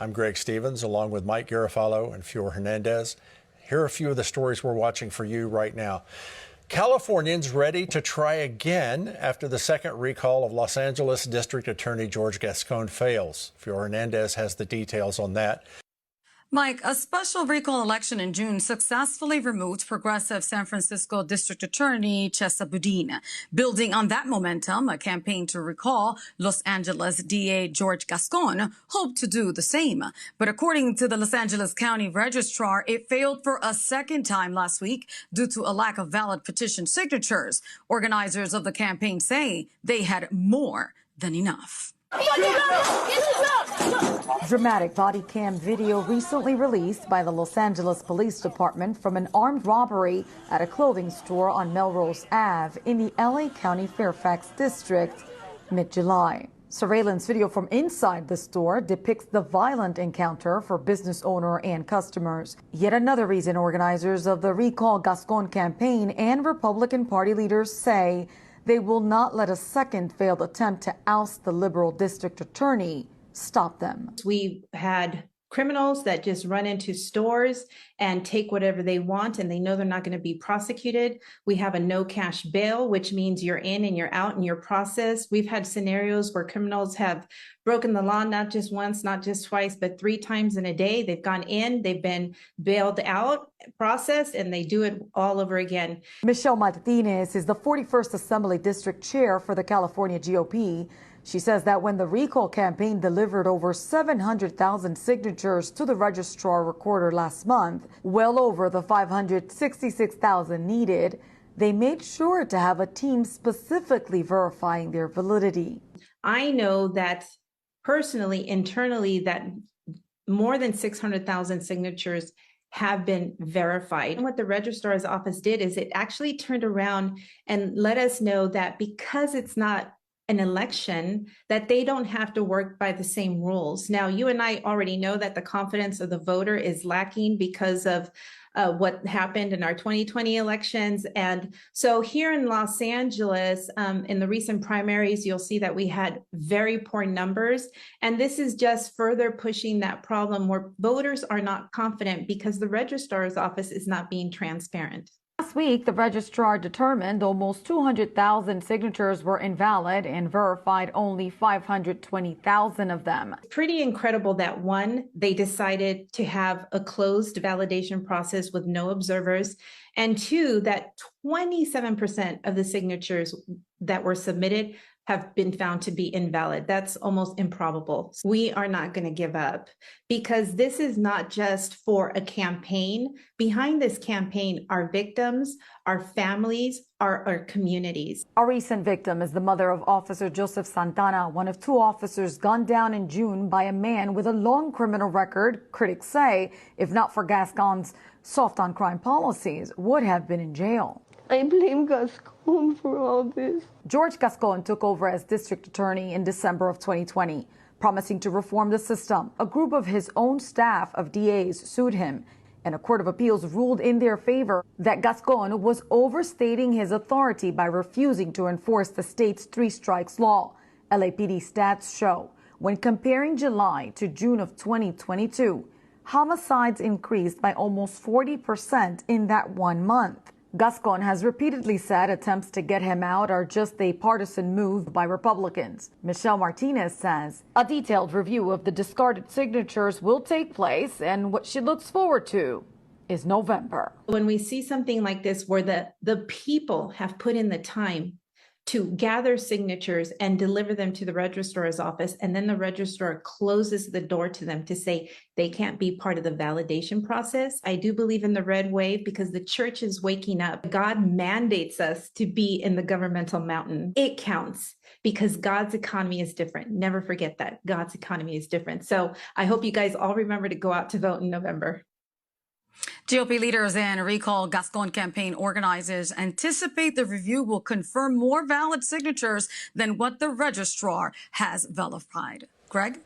I'm Greg Stevens, along with Mike Garofalo and Fior Hernandez. Here are a few of the stories we're watching for you right now. Californians ready to try again after the second recall of Los Angeles District Attorney George Gascon fails. Fior Hernandez has the details on that. Mike, a special recall election in June successfully removed progressive San Francisco District Attorney Chesa Boudin. Building on that momentum, a campaign to recall Los Angeles DA George Gascon hoped to do the same. But according to the Los Angeles County Registrar, it failed for a second time last week due to a lack of valid petition signatures. Organizers of the campaign say they had more than enough. Dramatic body cam video recently released by the Los Angeles Police Department from an armed robbery at a clothing store on Melrose Ave in the LA County Fairfax district mid-July. Surveillance video from inside the store depicts the violent encounter for business owner and customers. Yet another reason organizers of the Recall Gascon campaign and Republican Party leaders say they will not let a second failed attempt to oust the liberal district attorney stop them. We've had criminals that just run into stores and take whatever they want, and they know they're not going to be prosecuted. We have a no cash bail, which means you're in and you're out in your process. We've had scenarios where criminals have broken the law, not just once, not just twice, but 3 times in a day. They've gone in, they've been bailed out, processed, and they do it all over again. Michelle Martinez is the 41st Assembly District Chair for the California GOP. She says that when the recall campaign delivered over 700,000 signatures to the registrar recorder last month, well over the 566,000 needed, they made sure to have a team specifically verifying their validity. I know that personally, internally, that more than 600,000 signatures have been verified. And what the registrar's office did is it actually turned around and let us know that because it's not an election, that they don't have to work by the same rules. Now, you and I already know that the confidence of the voter is lacking because of what happened in our 2020 elections. And so here in Los Angeles, in the recent primaries, you'll see that we had very poor numbers. And this is just further pushing that problem where voters are not confident because the registrar's office is not being transparent. Last week, the registrar determined almost 200,000 signatures were invalid and verified only 520,000 of them. Pretty incredible that one, they decided to have a closed validation process with no observers, and two, that 27% of the signatures that were submitted have been found to be invalid. That's almost improbable. We are not going to give up because this is not just for a campaign. Behind this campaign are victims, our families, our communities. A recent victim is the mother of Officer Joseph Santana, one of 2 officers gunned down in June by a man with a long criminal record. Critics say, if not for Gascon's soft on crime policies, would have been in jail. I blame Gascon for all this. George Gascon took over as district attorney in December of 2020, promising to reform the system. A group of his own staff of DAs sued him, and a court of appeals ruled in their favor that Gascon was overstating his authority by refusing to enforce the state's 3 strikes law. LAPD stats show when comparing July to June of 2022, homicides increased by almost 40% in that 1 month. Gascon has repeatedly said attempts to get him out are just a partisan move by Republicans. Michelle Martinez says a detailed review of the discarded signatures will take place, and what she looks forward to is November. When we see something like this where the people have put in the time to gather signatures and deliver them to the registrar's office, and then the registrar closes the door to them to say they can't be part of the validation process. I do believe in the red wave because the church is waking up. God mandates us to be in the governmental mountain. It counts because God's economy is different. Never forget that. God's economy is different. So I hope you guys all remember to go out to vote in November. GOP leaders and Recall Gascon campaign organizers anticipate the review will confirm more valid signatures than what the registrar has verified. Greg?